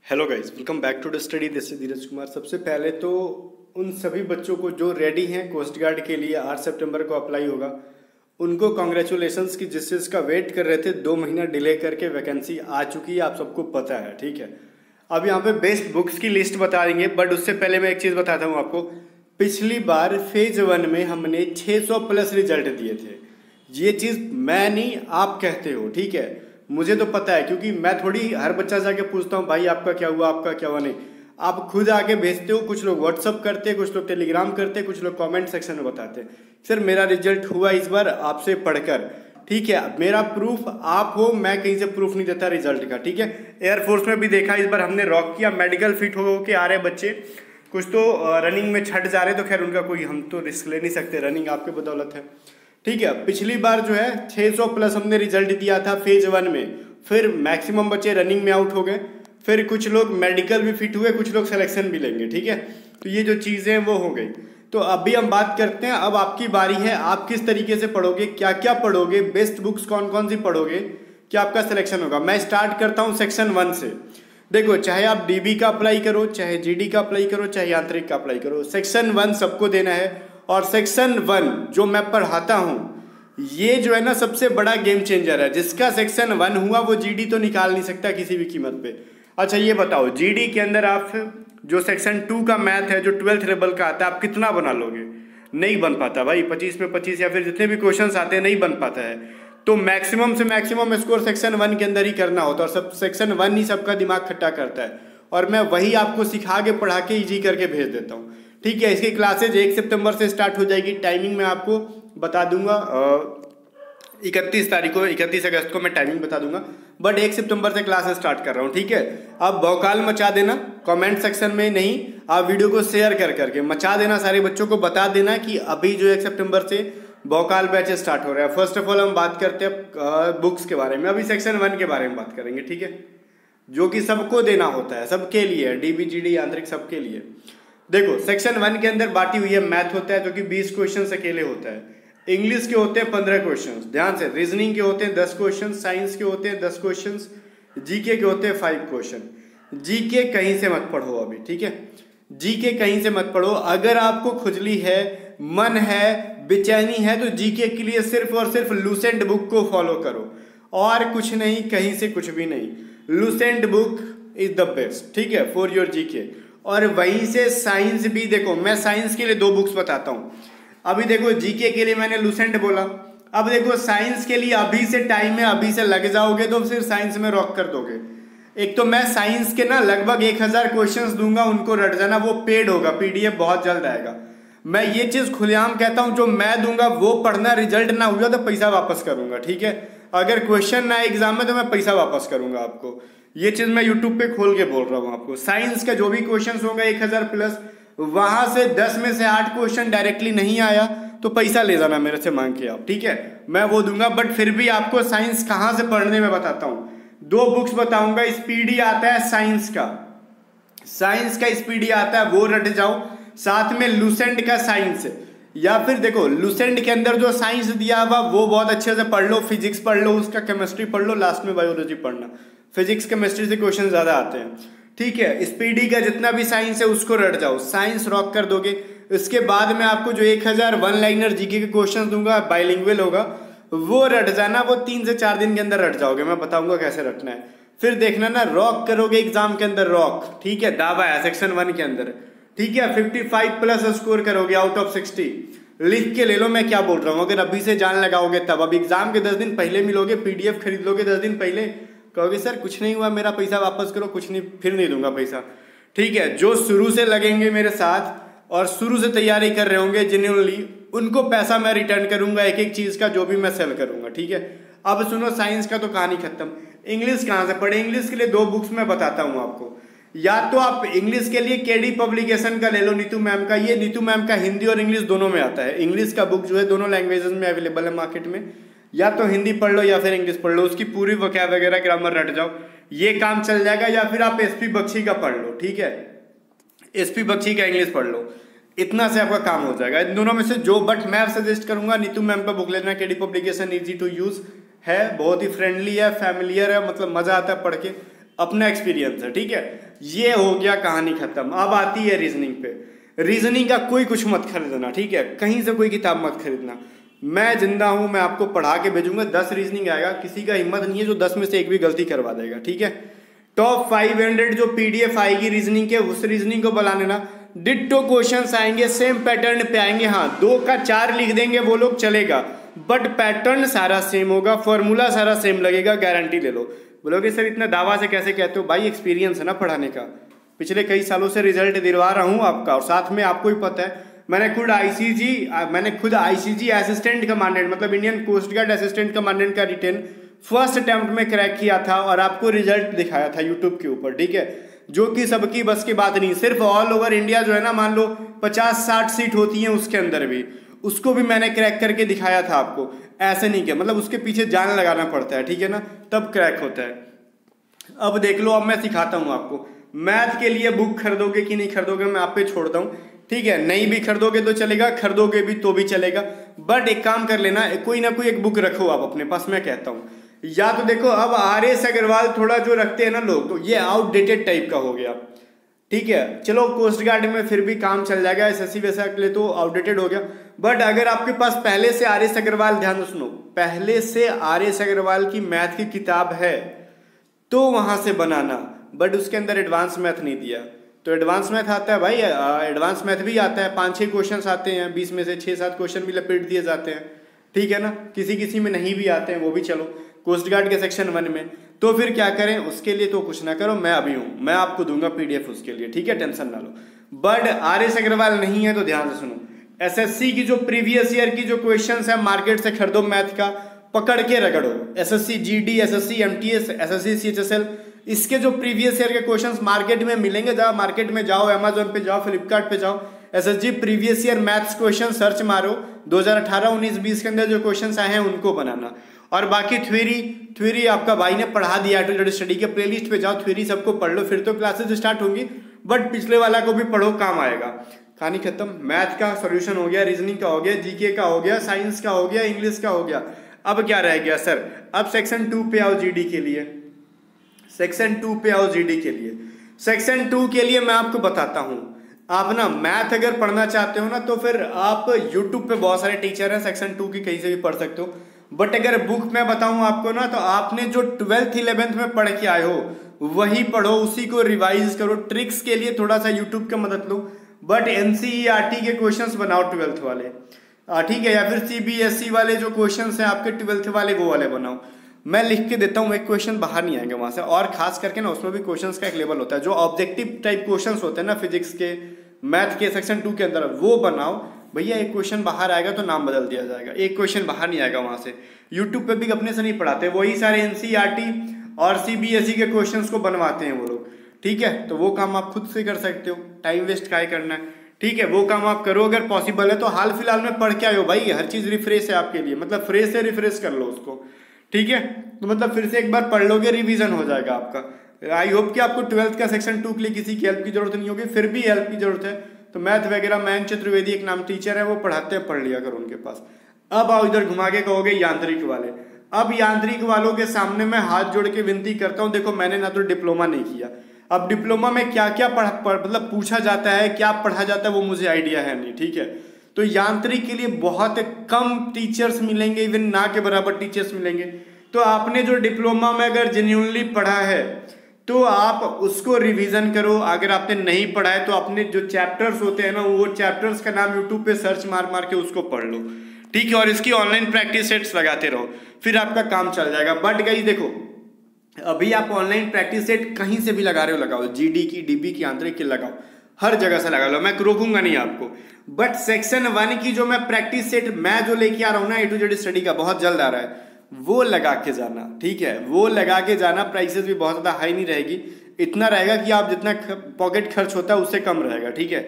Hello guys, welcome back to the study. This is Dheeraj Kumar. सबसे पहले तो उन सभी बच्चों को जो रेडी हैं कोस्ट गार्ड के लिए, 8 सितंबर को अप्लाई होगा, उनको कॉन्ग्रेचुलेशंस की जिस चीज़ का वेट कर रहे थे 2 महीना डिले करके वैकेंसी आ चुकी है, आप सबको पता है। ठीक है, अब यहाँ पे बेस्ट बुक्स की लिस्ट बता देंगे, बट उससे पहले मैं एक चीज़ बताता हूँ आपको। पिछली बार फेज 1 में हमने 600 प्लस रिजल्ट दिए थे। ये चीज़ मैं नहीं, आप कहते हो। ठीक है, मुझे तो पता है, क्योंकि मैं थोड़ी हर बच्चा जाके पूछता हूँ भाई आपका क्या हुआ, आपका क्या हुआ। नहीं, आप खुद आके भेजते हो। कुछ लोग व्हाट्सअप करते हैं, कुछ लोग टेलीग्राम करते हैं, कुछ लोग कमेंट सेक्शन में बताते हैं सर मेरा रिजल्ट हुआ इस बार आपसे पढ़कर। ठीक है, मेरा प्रूफ आप हो, मैं कहीं से प्रूफ नहीं देता रिजल्ट का। ठीक है, एयरफोर्स में भी देखा इस बार हमने रॉक किया, मेडिकल फिट हो के आ रहे बच्चे, कुछ तो रनिंग में छट जा रहे, तो खैर उनका कोई हम तो रिस्क ले नहीं सकते, रनिंग आपके बदौलत है। ठीक है, पिछली बार जो है 600 प्लस हमने रिजल्ट दिया था फेज 1 में, फिर मैक्सिमम बच्चे रनिंग में आउट हो गए, फिर कुछ लोग मेडिकल भी फिट हुए, कुछ लोग सिलेक्शन भी लेंगे। ठीक है, तो ये जो चीज़ें वो हो गई। तो अभी हम बात करते हैं, अब आपकी बारी है, आप किस तरीके से पढ़ोगे, क्या क्या पढ़ोगे, बेस्ट बुक्स कौन कौन सी पढ़ोगे, क्या आपका सिलेक्शन होगा। मैं स्टार्ट करता हूँ सेक्शन 1 से। देखो, चाहे आप डीबी का अप्लाई करो, चाहे जीडी का अप्लाई करो, चाहे यांत्रिक का अप्लाई करो, सेक्शन 1 सबको देना है। और सेक्शन 1 जो मैं पढ़ाता हूँ, ये जो है ना सबसे बड़ा गेम चेंजर है। जिसका सेक्शन 1 हुआ वो जीडी तो निकाल नहीं सकता किसी भी कीमत पे। अच्छा ये बताओ, जीडी के अंदर आप जो सेक्शन 2 का मैथ है, जो 12th लेवल का आता है, आप कितना बना लोगे? नहीं बन पाता भाई, 25 में 25 या फिर जितने भी क्वेश्चंस आते हैं नहीं बन पाता है। तो मैक्सिमम से मैक्सिमम स्कोर सेक्शन 1 के अंदर ही करना होता है, और सब सेक्शन 1 ही सबका दिमाग खट्टा करता है, और मैं वही आपको सिखा के पढ़ा के ईजी करके भेज देता हूँ। ठीक है, इसकी क्लासेज 1 सितंबर से स्टार्ट हो जाएगी। टाइमिंग मैं आपको बता दूंगा, 31 अगस्त को मैं टाइमिंग बता दूंगा, बट 1 सितंबर से क्लास स्टार्ट कर रहा हूँ। ठीक है, आप भौकाल मचा देना कमेंट सेक्शन में, नहीं आप वीडियो को शेयर कर करके मचा देना, सारे बच्चों को बता देना कि अभी जो 1 सितंबर से भौकाल बैच स्टार्ट हो रहा है। फर्स्ट ऑफ ऑल हम बात करते हैं बुक्स के बारे में, अभी सेक्शन 1 के बारे में बात करेंगे। ठीक है, जो कि सबको देना होता है, सबके लिए, डीबी जीडी यांत्रिक सबके लिए। देखो, सेक्शन 1 के अंदर बांटी हुई है, मैथ होता है जो कि 20 क्वेश्चन अकेले होता है, इंग्लिश के होते हैं 15 क्वेश्चन, ध्यान से, रीजनिंग के होते हैं 10 क्वेश्चन, साइंस के होते हैं 10 क्वेश्चन, जीके के होते हैं 5 क्वेश्चन। जीके कहीं से मत पढ़ो अभी। ठीक है, जीके कहीं से मत पढ़ो। अगर आपको खुजली है, मन है, बेचैनी है, तो जीके के लिए सिर्फ और सिर्फ लूसेंट बुक को फॉलो करो, और कुछ नहीं, कहीं से कुछ भी नहीं। Lucent book is the best. ठीक है, फॉर योर जीके। और वहीं से साइंस भी देखो, मैं साइंस के लिए 2 बुक्स बताता हूँ। अभी देखो, जीके के लिए मैंने लूसेंट बोला, अब देखो साइंस के लिए अभी से टाइम है, अभी से लग जाओगे तो फिर साइंस में रॉक कर दोगे। एक तो मैं साइंस के ना लगभग 1000 क्वेश्चंस दूंगा, उनको रट जाना, वो पेड होगा, पीडीएफ बहुत जल्द आएगा। मैं ये चीज खुलेआम कहता हूँ, जो मैं दूंगा वो पढ़ना, रिजल्ट ना हुआ तो पैसा वापस करूंगा। ठीक है, अगर क्वेश्चन ना एग्जाम में तो मैं पैसा वापस करूंगा आपको। ये चीज मैं यूट्यूब पे खोल के बोल रहा हूँ आपको। साइंस का जो भी क्वेश्चन होगा 1000 प्लस, वहां से 10 में से 8 क्वेश्चन डायरेक्टली नहीं आया तो पैसा ले जाना मेरे से मांग के आप। ठीक है, मैं वो दूंगा, बट फिर भी आपको साइंस कहां से पढ़ने में बताता हूं। 2 बुक्स बताऊंगा, स्पीडी आता है साइंस का स्पीडी आता है, वो रट जाओ, साथ में लूसेंट का साइंस। या फिर देखो, लूसेंट के अंदर जो साइंस दिया हुआ वो बहुत अच्छे से पढ़ लो, फिजिक्स पढ़ लो, उसका केमिस्ट्री पढ़ लो, लास्ट में बायोलॉजी पढ़ना, फिजिक्स केमिस्ट्री से क्वेश्चन ज्यादा आते हैं। ठीक है, स्पीडी का जितना भी साइंस है उसको रट जाओ, साइंस रॉक कर दोगे। इसके बाद में आपको जो 1000 वन लाइनर जीके के क्वेश्चन दूंगा, बाइलिंगुअल होगा, वो रट जाना, वो 3 से 4 दिन के अंदर रट जाओगे, मैं बताऊंगा कैसे रटना है। फिर देखना ना, रॉक करोगे एग्जाम के अंदर, रॉक। ठीक है, दावा है सेक्शन 1 के अंदर। ठीक है, 55 प्लस स्कोर करोगे आउट ऑफ 60। लिख के ले लो मैं क्या बोल रहा हूँ, अगर अभी से जान लगाओगे तब। अब एग्जाम के 10 दिन पहले मिलोगे, पीडीएफ खरीद लोगे 10 दिन पहले, कहोगे सर कुछ नहीं हुआ, मेरा पैसा वापस करो, कुछ नहीं, फिर नहीं दूंगा पैसा। ठीक है, जो शुरू से लगेंगे मेरे साथ और शुरू से तैयारी कर रहे होंगे जेन्युइनली, उनको पैसा मैं रिटर्न करूंगा, एक एक चीज का जो भी मैं सेल करूंगा। ठीक है, अब सुनो, साइंस का तो कहानी खत्म। इंग्लिश कहाँ से पढ़े? इंग्लिश के लिए 2 बुक्स मैं बताता हूँ आपको। या तो आप इंग्लिश के लिए केडी पब्लिकेशन का ले लो, नीतू मैम का। ये नीतू मैम का हिंदी और इंग्लिश दोनों में आता है। इंग्लिश का बुक जो है दोनों लैंग्वेजेस में अवेलेबल है मार्केट में, या तो हिंदी पढ़ लो या फिर इंग्लिश पढ़ लो, उसकी पूरी वोकैब वगैरह ग्रामर रट जाओ, ये काम चल जाएगा। या फिर आप एसपी बख्शी का पढ़ लो। ठीक है, एसपी बख्शी का इंग्लिश पढ़ लो, इतना से आपका काम हो जाएगा। इन दोनों में से जो, बट मैं सजेस्ट करूंगा नीतू मैम का बुक लेना। KD publication easy to use है, बहुत ही फ्रेंडली है, फैमिलियर है, मतलब मजा आता है पढ़ के। अपना एक्सपीरियंस है, ठीक है। ये हो गया, कहानी खत्म। अब आती है रीजनिंग पे। रीजनिंग का कोई कुछ मत खरीदना, ठीक है, कहीं से कोई किताब मत खरीदना। मैं जिंदा हूं, मैं आपको पढ़ा के भेजूंगा। 10 रीजनिंग आएगा, किसी का हिम्मत नहीं है जो 10 में से एक भी गलती करवा देगा, ठीक है। टॉप 500 जो PDF आएगी रीजनिंग के, उस रीजनिंग को बना लेना। डिट्टो क्वेश्चंस आएंगे, सेम पैटर्न पे आएंगे। हाँ, 2 का 4 लिख देंगे वो लोग, चलेगा, बट पैटर्न सारा सेम होगा, फॉर्मूला सारा सेम लगेगा, गारंटी ले लो। बोलोगे सर इतना दावा से कैसे कहते हो? भाई एक्सपीरियंस है ना पढ़ाने का, पिछले कई सालों से रिजल्ट दिलवा रहा हूँ आपका, और साथ में आपको ही पता है मैंने खुद ICG असिस्टेंट कमांडेंट, मतलब Indian coast guard assistant commandant का रिटेन फर्स्ट अटेम्प्ट में क्रैक किया था, और आपको रिजल्ट दिखाया था यूट्यूब के ऊपर, ठीक है, जो कि सबकी बस की बात नहीं। सिर्फ ऑल ओवर इंडिया जो है ना, मान लो 50-60 सीट होती हैं, उसके अंदर भी उसको भी मैंने क्रैक करके दिखाया था आपको। ऐसे नहीं किया, मतलब उसके पीछे जान लगाना पड़ता है, ठीक है ना, तब क्रैक होता है। अब देख लो, अब मैं सिखाता हूँ आपको। मैथ के लिए बुक खरीदोगे कि नहीं खरीदोगे मैं आप पे छोड़ता हूँ, ठीक है। नहीं भी खरीदोगे तो चलेगा, खरीदोगे भी तो भी चलेगा, बट एक काम कर लेना, कोई ना कोई एक बुक रखो आप अपने पास, मैं कहता हूँ। या तो देखो, अब RS अग्रवाल थोड़ा जो रखते हैं ना लोग, तो ये आउटडेटेड टाइप का हो गया, ठीक है। चलो कोस्ट गार्ड में फिर भी काम चल जाएगा, SSC वैसा के लिए तो आउटडेटेड हो गया। बट अगर आपके पास पहले से RS अग्रवाल, ध्यान सुनो, पहले से RS अग्रवाल की मैथ की किताब है तो वहां से बनाना, बट उसके अंदर एडवांस मैथ नहीं दिया। तो एडवांस मैथ आता है भाई, एडवांस मैथ भी आता है, 5-6 क्वेश्चन आते हैं, 20 में से 6-7 क्वेश्चन भी लपेट दिए जाते हैं, ठीक है ना। किसी में नहीं भी आते हैं, वो भी चलो कोस्ट गार्ड के सेक्शन 1 में। तो फिर क्या करें, उसके लिए तो कुछ ना करो, मैं अभी हूँ, मैं आपको दूंगा PDF उसके लिए, ठीक है, टेंशन ना लो। बट RS अग्रवाल नहीं है तो ध्यान से सुनो, SSC की जो प्रीवियस ईयर की जो क्वेश्चन है मार्केट से खरीदो, मैथ का पकड़ के रगड़ो। SSC GD, SSC MTS, SSC CHSL, इसके जो प्रीवियस ईयर के क्वेश्चंस मार्केट में मिलेंगे, जाओ मार्केट में जाओ, अमेजोन पे जाओ, फ्लिपकार्ट पे जाओ, SSG previous year maths question search मारो, 2018, 19, 20 के अंदर जो क्वेश्चंस आए हैं उनको बनाना। और बाकी थ्योरी आपका भाई ने पढ़ा दिया, टू स्टडी के प्लेलिस्ट पे जाओ, थ्योरी सबको पढ़ लो, फिर तो क्लासेस स्टार्ट होंगी, बट पिछले वाला को भी पढ़ो, काम आएगा। कहानी खत्म। मैथ का सॉल्यूशन हो गया, रीजनिंग का हो गया, GK का हो गया, साइंस का हो गया, इंग्लिश का हो गया। अब क्या रह गया सर? अब सेक्शन 2 पे आओ, GD के लिए। सेक्शन 2 पे आओ, GD के लिए। सेक्शन 2 के लिए मैं आपको बताता हूं, आप ना मैथ अगर पढ़ना चाहते हो ना, तो फिर आप यूट्यूब पे बहुत सारे टीचर हैं, सेक्शन 2 की कहीं से भी पढ़ सकते हो। बट अगर बुक मैं बताऊं आपको ना, तो आपने जो 12th 11th में पढ़ के आए हो वही पढ़ो, उसी को रिवाइज करो। ट्रिक्स के लिए थोड़ा सा यूट्यूब का मदद लो, बट NCERT के क्वेश्चंस बनाओ 12th वाले, ठीक है, या फिर CBSE वाले जो क्वेश्चंस हैं आपके 12th वाले, वो वाले बनाओ। मैं लिख के देता हूँ, एक क्वेश्चन बाहर नहीं आएंगे वहां से। और खास करके ना उसमें भी क्वेश्चंस का एक लेवल होता है, जो ऑब्जेक्टिव टाइप क्वेश्चंस होते हैं ना फिजिक्स के, मैथ के सेक्शन 2 के अंदर, वो बनाओ भैया। एक क्वेश्चन बाहर आएगा तो नाम बदल दिया जाएगा, एक क्वेश्चन बाहर नहीं आएगा वहां से। यूट्यूब पे भी अपने से नहीं पढ़ाते, वही सारे NCERT और CBSE के क्वेश्चंस को बनवाते हैं वो लोग, ठीक है। तो वो काम आप खुद से कर सकते हो, टाइम वेस्ट काय करना है, ठीक है। वो काम आप करो अगर पॉसिबल है तो। हाल फिलहाल में पढ़ के आयो भाई, हर चीज रिफ्रेश है आपके लिए, मतलब फ्रेश से रिफ्रेश कर लो उसको, ठीक है। तो मतलब फिर से एक बार पढ़ लोगे, रिवीजन हो जाएगा आपका। आई होप कि आपको 12th का सेक्शन 2 के लिए किसी की हेल्प की जरूरत नहीं होगी, फिर भी हेल्प की जरूरत है तो मैथ वगैरह मयंक चतुर्वेदी एक नाम टीचर है, वो पढ़ाते हैं, पढ़ लिया करो उनके पास। अब आओ इधर घुमा के कहोगे यांत्रिक वाले। अब यांत्रिक वालों के सामने मैं हाथ जोड़ के विनती करता हूँ, देखो मैंने ना तो डिप्लोमा नहीं किया, अब डिप्लोमा में क्या क्या मतलब पूछा जाता है, क्या पढ़ा जाता है, वो मुझे आइडिया है नहीं, ठीक है। तो यांत्रिक के लिए बहुत कम टीचर्स मिलेंगे, इवन ना के बराबर टीचर्स मिलेंगे। तो आपने जो डिप्लोमा में अगर जेन्युइनली पढ़ा है तो आप उसको रिवीजन करो। अगर आपने नहीं पढ़ा है तो अपने जो चैप्टर्स होते हैं ना, वो चैप्टर्स का नाम यूट्यूब पे सर्च मार मार के उसको पढ़ लो, ठीक है। और इसकी ऑनलाइन प्रैक्टिस सेट्स लगाते रहो, फिर आपका काम चल जाएगा। बट गाइस देखो, अभी आप ऑनलाइन प्रैक्टिस सेट कहीं से भी लगा रहे हो, लगाओ, GD की, DB की, आंतरिक की लगाओ, हर जगह से लगा लो, मैं रोकूंगा नहीं आपको। बट सेक्शन 1 की जो मैं प्रैक्टिस सेट मैं जो लेके आ रहा हूँ ना, A to Z स्टडी का, बहुत जल्द आ रहा है, वो लगा के जाना, ठीक है। वो लगा के जाना, प्राइसेस भी बहुत ज़्यादा हाई नहीं रहेगी, इतना रहेगा कि आप जितना पॉकेट खर्च होता है उससे कम रहेगा, ठीक है।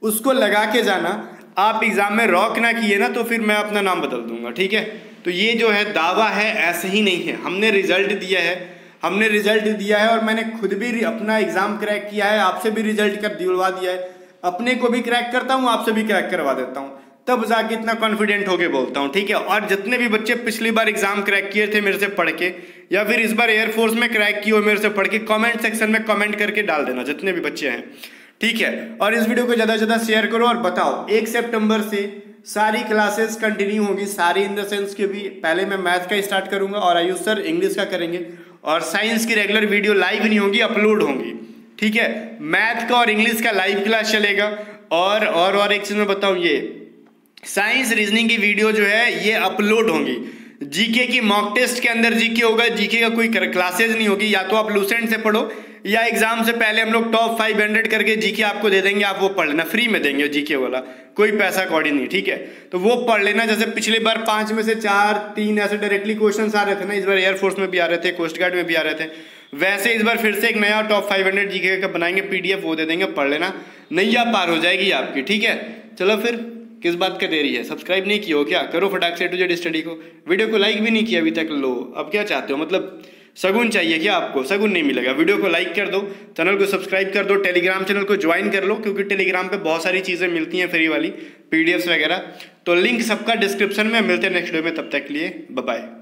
उसको लगा के जाना। आप एग्जाम में रॉक ना किए ना तो फिर मैं अपना नाम बदल दूंगा, ठीक है। तो ये जो है दावा है, ऐसे ही नहीं है, हमने रिजल्ट दिया है, और मैंने खुद भी अपना एग्जाम क्रैक किया है, आपसे भी रिजल्ट कर दिलवा दिया है, अपने को भी क्रैक करता हूँ, आपसे भी क्रैक करवा देता हूँ, तब जाके इतना कॉन्फिडेंट होके बोलता हूँ, ठीक है। और जितने भी बच्चे पिछली बार एग्जाम क्रैक किए थे मेरे से पढ़ के, या फिर इस बार एयरफोर्स में क्रैक किए हो मेरे से पढ़ के, कमेंट सेक्शन में कमेंट करके डाल देना, जितने भी बच्चे हैं, ठीक है। और इस वीडियो को ज़्यादा से ज़्यादा शेयर करो और बताओ 1 सितंबर से सारी क्लासेस कंटिन्यू होगी, सारी इन द सेंस के भी पहले मैं मैथ का स्टार्ट करूंगा और आयुष सर इंग्लिश का करेंगे, और साइंस की रेगुलर वीडियो लाइव नहीं होगी, अपलोड होंगी, ठीक है। मैथ का और इंग्लिश का लाइव क्लास चलेगा। और एक चीज मैं बताऊं, ये साइंस रीजनिंग की वीडियो जो है ये अपलोड होंगी। जीके की मॉक टेस्ट के अंदर जीके होगा, जीके का कोई क्लासेज नहीं होगी, या तो आप लूसेंट से पढ़ो या एग्जाम से पहले हम लोग टॉप 500 करके जीके आपको दे देंगे, आप वो पढ़ लेना, फ्री में देंगे जीके वाला, कोई पैसा कौड़ी नहीं, ठीक है। तो वो पढ़ लेना, जैसे पिछली बार 5 में से 4-3 ऐसे डायरेक्टली क्वेश्चन आ रहे थे ना, इस बार एयरफोर्स में भी आ रहे थे, कोस्ट गार्ड में भी आ रहे थे, वैसे इस बार फिर से एक नया टॉप 500 जीके का बनाएंगे PDF, वो दे देंगे, पढ़ लेना, नैया पार हो जाएगी आपकी, ठीक है। चलो फिर किस बात का देरी है, सब्सक्राइब नहीं किया हो क्या, करो फटाक से A to Z स्टडी को। वीडियो को लाइक भी नहीं किया अभी तक, लो अब क्या चाहते हो, मतलब शगुन चाहिए क्या आपको? शगुन नहीं मिलेगा। वीडियो को लाइक कर दो, चैनल को सब्सक्राइब कर दो, टेलीग्राम चैनल को ज्वाइन कर लो, क्योंकि टेलीग्राम पे बहुत सारी चीज़ें मिलती हैं फ्री वाली, PDFs वगैरह। तो लिंक सबका डिस्क्रिप्शन में, मिलते हैं नेक्स्ट वीडियो में, तब तक के लिए बाय बाय।